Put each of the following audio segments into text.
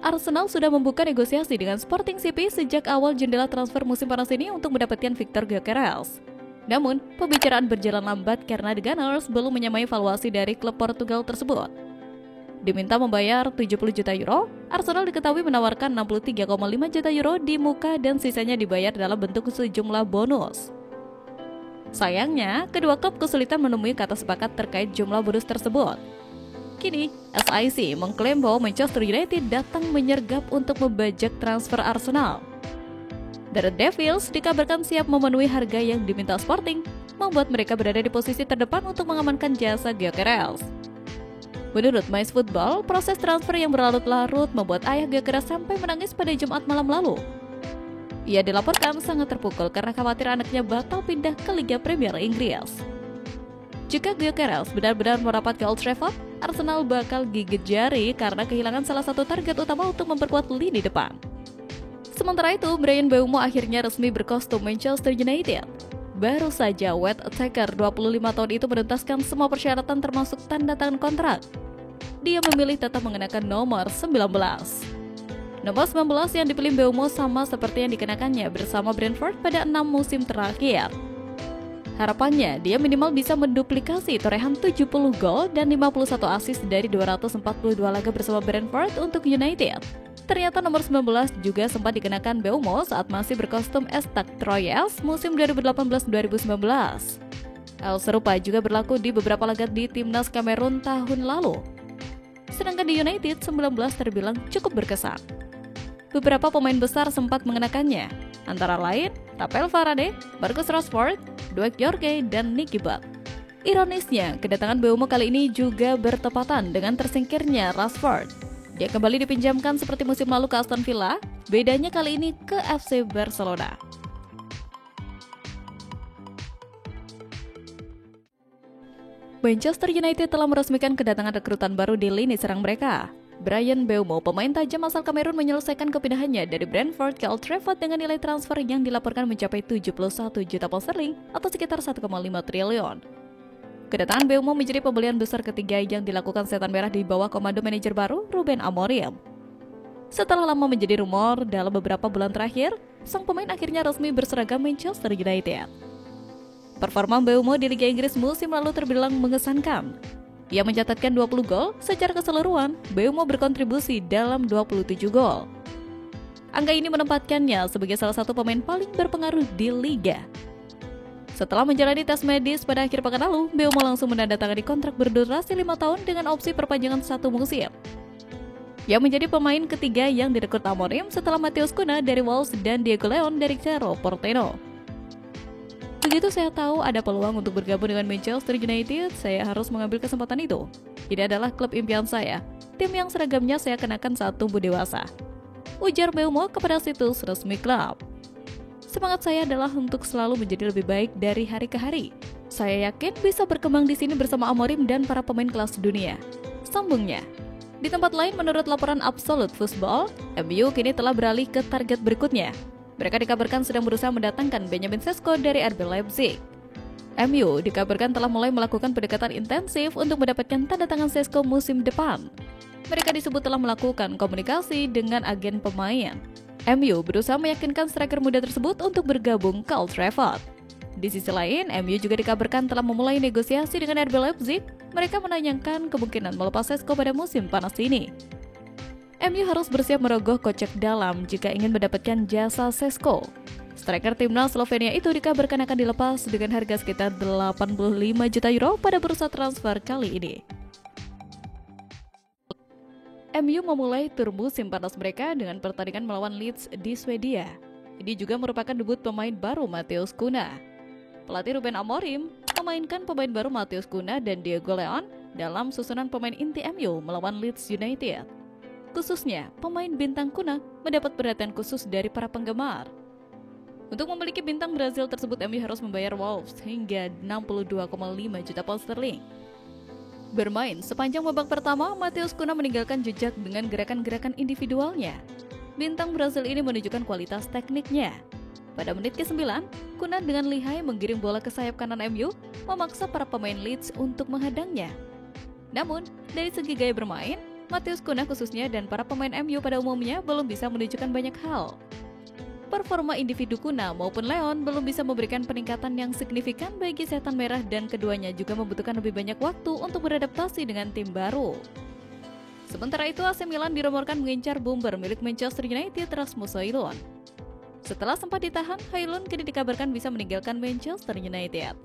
Arsenal sudah membuka negosiasi dengan Sporting CP sejak awal jendela transfer musim panas ini untuk mendapatkan Victor Gyökeres. Namun, pembicaraan berjalan lambat karena The Gunners belum menyamai valuasi dari klub Portugal tersebut. Diminta membayar 70 juta euro, Arsenal diketahui menawarkan 63,5 juta euro di muka dan sisanya dibayar dalam bentuk sejumlah bonus. Sayangnya, kedua klub kesulitan menemui kata sepakat terkait jumlah bonus tersebut. Kini, SIC mengklaim bahwa Manchester United datang menyergap untuk membajak transfer Arsenal. The Red Devils dikabarkan siap memenuhi harga yang diminta Sporting, membuat mereka berada di posisi terdepan untuk mengamankan jasa Gyökeres. Menurut MySfootball, proses transfer yang berlarut-larut membuat ayah Gyökeres sampai menangis pada Jumat malam lalu. Ia dilaporkan sangat terpukul karena khawatir anaknya batal pindah ke Liga Premier Inggris. Jika Gyökeres benar-benar merapat ke Old Trafford, Arsenal bakal gigit jari karena kehilangan salah satu target utama untuk memperkuat lini depan. Sementara itu, Bryan Mbeumo akhirnya resmi berkostum Manchester United. Baru saja wet attacker 25 tahun itu menuntaskan semua persyaratan termasuk tanda tangan kontrak. Dia memilih tetap mengenakan nomor 19. Nomor 19 yang dipilih Mbeumo sama seperti yang dikenakannya bersama Brentford pada 6 musim terakhir. Harapannya, dia minimal bisa menduplikasi torehan 70 gol dan 51 assist dari 242 laga bersama Brentford untuk United. Ternyata nomor 19 juga sempat dikenakan Mbeumo saat masih berkostum Stade Troyes musim 2018-2019. Hal serupa juga berlaku di beberapa laga di timnas Kamerun tahun lalu. Sedangkan di United, 19 terbilang cukup berkesan. Beberapa pemain besar sempat mengenakannya, antara lain Raphael Varane, Marcus Rashford, Dwight Yorke, dan Nicky Butt. Ironisnya, kedatangan Mbeumo kali ini juga bertepatan dengan tersingkirnya Rashford. Dia kembali dipinjamkan seperti musim lalu ke Aston Villa, bedanya kali ini ke FC Barcelona. Manchester United telah meresmikan kedatangan rekrutan baru di lini serang mereka. Bryan Mbeumo, pemain tajam asal Kamerun, menyelesaikan kepindahannya dari Brentford ke Old Trafford dengan nilai transfer yang dilaporkan mencapai 71 juta pound sterling atau sekitar 1,5 triliun. Kedatangan Mbeumo menjadi pembelian besar ketiga yang dilakukan Setan Merah di bawah komando manajer baru Ruben Amorim. Setelah lama menjadi rumor, dalam beberapa bulan terakhir, sang pemain akhirnya resmi berseragam Manchester United. Performa Mbeumo di Liga Inggris musim lalu terbilang mengesankan. Ia mencatatkan 20 gol, secara keseluruhan, Mbeumo berkontribusi dalam 27 gol. Angka ini menempatkannya sebagai salah satu pemain paling berpengaruh di Liga. Setelah menjalani tes medis pada akhir pekan lalu, Mbeumo langsung menandatangani kontrak berdurasi 5 tahun dengan opsi perpanjangan 1 musim. Ia menjadi pemain ketiga yang direkrut Amorim setelah Matheus Cunha dari Wolves dan Diego Leon dari Cerro Porteño. Begitu saya tahu ada peluang untuk bergabung dengan Manchester United, saya harus mengambil kesempatan itu. Ini adalah klub impian saya, tim yang seragamnya saya kenakan saat tumbuh dewasa, ujar Mbeumo kepada situs resmi klub. Semangat saya adalah untuk selalu menjadi lebih baik dari hari ke hari. Saya yakin bisa berkembang di sini bersama Amorim dan para pemain kelas dunia, sambungnya. Di tempat lain, menurut laporan Absolute Football, MU kini telah beralih ke target berikutnya. Mereka dikabarkan sedang berusaha mendatangkan Benjamin Sesko dari RB Leipzig. MU dikabarkan telah mulai melakukan pendekatan intensif untuk mendapatkan tanda tangan Sesko musim depan. Mereka disebut telah melakukan komunikasi dengan agen pemain. MU berusaha meyakinkan striker muda tersebut untuk bergabung ke Old Trafford. Di sisi lain, MU juga dikabarkan telah memulai negosiasi dengan RB Leipzig. Mereka menayangkan kemungkinan melepas Sesko pada musim panas ini. MU harus bersiap merogoh kocek dalam jika ingin mendapatkan jasa Sesko. Striker timnas Slovenia itu dikabarkan akan dilepas dengan harga sekitar 85 juta euro pada bursa transfer kali ini. MU memulai tur musim panas mereka dengan pertandingan melawan Leeds di Swedia. Ini juga merupakan debut pemain baru Matheus Cunha. Pelatih Ruben Amorim memainkan pemain baru Matheus Cunha dan Diego Leon dalam susunan pemain inti MU melawan Leeds United. Khususnya, pemain bintang Cunha mendapat perhatian khusus dari para penggemar. Untuk memiliki bintang Brazil tersebut, MU harus membayar Wolves hingga 62,5 juta pound sterling. Bermain sepanjang babak pertama, Matheus Cunha meninggalkan jejak dengan gerakan-gerakan individualnya. Bintang Brazil ini menunjukkan kualitas tekniknya. Pada menit ke-9, Cunha dengan lihai menggiring bola ke sayap kanan MU, memaksa para pemain Leeds untuk menghadangnya. Namun, dari segi gaya bermain, Matheus Cunha khususnya dan para pemain MU pada umumnya belum bisa menunjukkan banyak hal. Performa individu Cunha maupun Leon belum bisa memberikan peningkatan yang signifikan bagi Setan Merah dan keduanya juga membutuhkan lebih banyak waktu untuk beradaptasi dengan tim baru. Sementara itu AC Milan dirumorkan mengincar bomber milik Manchester United Rasmus Højlund. Setelah sempat ditahan, Højlund kini dikabarkan bisa meninggalkan Manchester United.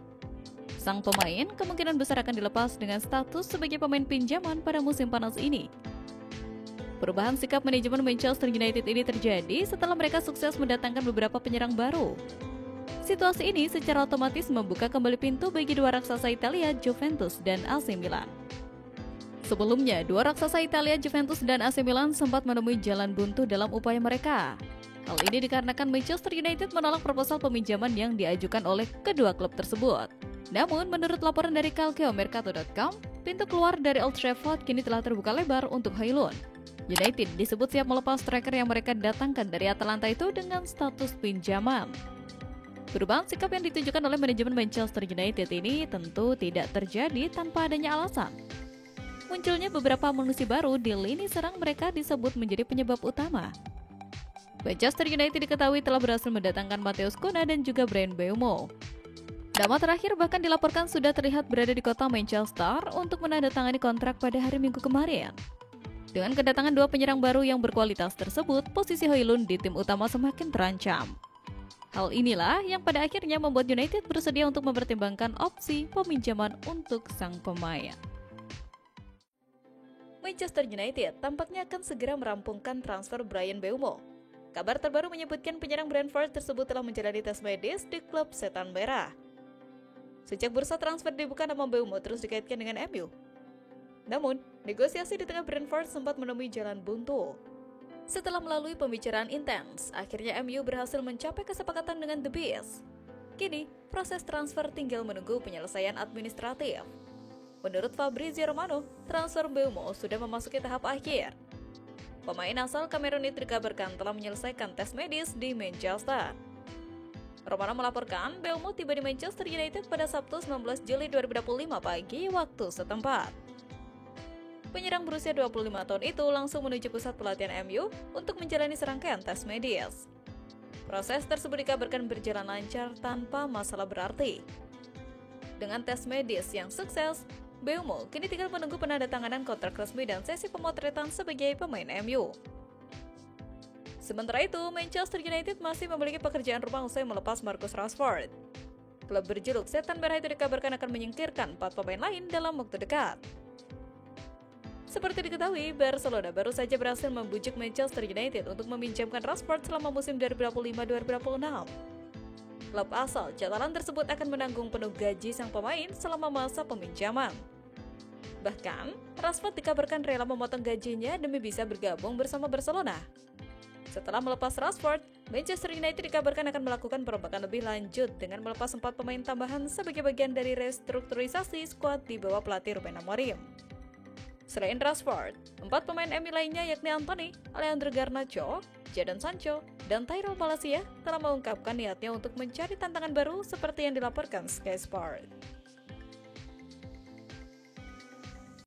Sang pemain kemungkinan besar akan dilepas dengan status sebagai pemain pinjaman pada musim panas ini. Perubahan sikap manajemen Manchester United ini terjadi setelah mereka sukses mendatangkan beberapa penyerang baru. Situasi ini secara otomatis membuka kembali pintu bagi dua raksasa Italia, Juventus dan AC Milan. Sebelumnya, dua raksasa Italia, Juventus dan AC Milan sempat menemui jalan buntu dalam upaya mereka. Hal ini dikarenakan Manchester United menolak proposal peminjaman yang diajukan oleh kedua klub tersebut. Namun, menurut laporan dari calciomercato.com, pintu keluar dari Old Trafford kini telah terbuka lebar untuk Højlund. United disebut siap melepas striker yang mereka datangkan dari Atalanta itu dengan status pinjaman. Perubahan sikap yang ditunjukkan oleh manajemen Manchester United ini tentu tidak terjadi tanpa adanya alasan. Munculnya beberapa amunisi baru di lini serang mereka disebut menjadi penyebab utama. Manchester United diketahui telah berhasil mendatangkan Matheus Cunha dan juga Bryan Mbeumo. Nama terakhir bahkan dilaporkan sudah terlihat berada di kota Manchester untuk menandatangani kontrak pada hari Minggu kemarin. Dengan kedatangan dua penyerang baru yang berkualitas tersebut, posisi Højlund di tim utama semakin terancam. Hal inilah yang pada akhirnya membuat United bersedia untuk mempertimbangkan opsi peminjaman untuk sang pemain. Manchester United tampaknya akan segera merampungkan transfer Bryan Mbeumo. Kabar terbaru menyebutkan penyerang Brentford tersebut telah menjalani tes medis di klub Setan Merah. Sejak bursa transfer dibuka, nama Mbeumo terus dikaitkan dengan MU. Namun, negosiasi di tengah Brentford sempat menemui jalan buntu. Setelah melalui pembicaraan intens, akhirnya MU berhasil mencapai kesepakatan dengan The Bees. Kini, proses transfer tinggal menunggu penyelesaian administratif. Menurut Fabrizio Romano, transfer Mbeumo sudah memasuki tahap akhir. Pemain asal Kamerun itu dikabarkan telah menyelesaikan tes medis di Manchester. Romano melaporkan Mbeumo tiba di Manchester United pada Sabtu 19 Juli 2025 pagi waktu setempat. Penyerang berusia 25 tahun itu langsung menuju pusat pelatihan MU untuk menjalani serangkaian tes medis. Proses tersebut dikabarkan berjalan lancar tanpa masalah berarti. Dengan tes medis yang sukses, Mbeumo kini tinggal menunggu penandatanganan kontrak resmi dan sesi pemotretan sebagai pemain MU. Sementara itu, Manchester United masih memiliki pekerjaan rumah usai melepas Marcus Rashford. Klub berjuluk Setan Merah itu dikabarkan akan menyingkirkan 4 pemain lain dalam waktu dekat. Seperti diketahui, Barcelona baru saja berhasil membujuk Manchester United untuk meminjamkan Rashford selama musim 2025-2026. Klub asal Catalan tersebut akan menanggung penuh gaji sang pemain selama masa peminjaman. Bahkan, Rashford dikabarkan rela memotong gajinya demi bisa bergabung bersama Barcelona. Setelah melepas Rashford, Manchester United dikabarkan akan melakukan perombakan lebih lanjut dengan melepas 4 pemain tambahan sebagai bagian dari restrukturisasi skuad di bawah pelatih Ruben Amorim. Selain Rashford, 4 pemain MU lainnya yakni Anthony, Alejandro Garnacho, Jadon Sancho, dan Tyrell Malacia telah mengungkapkan niatnya untuk mencari tantangan baru seperti yang dilaporkan Sky Sport.